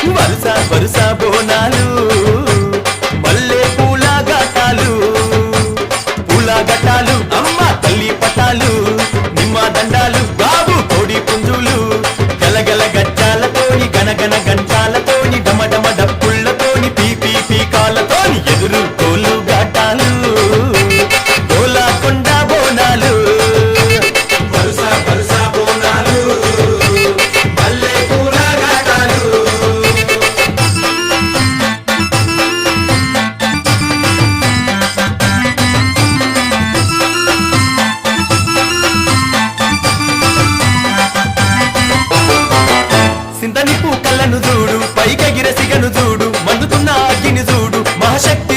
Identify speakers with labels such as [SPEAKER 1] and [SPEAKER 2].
[SPEAKER 1] వరుస వరుస బోనాలు మల్లె పూల ఘటాలు పూల ఘటాలు అమ్మ తల్లి పటాలు నిమ్మ దండాలు బాబు కోడి పుంజులు గలగల గజ్జాలతోని గనగన గంటాలతోని డమడమ డప్పుళ్లతోని పీపీ పీకాలతోని ఎదురు కోలు ఘటాలు గోలాకొండ బోనాలు
[SPEAKER 2] వరుస వరుస బోనాలు మల్లె పూల ఘటాలు
[SPEAKER 1] సింతని పూకళ్ళను చూడు పైకెగిర సిగను చూడు మండుతున్న అగ్గిని చూడు మహాశక్తి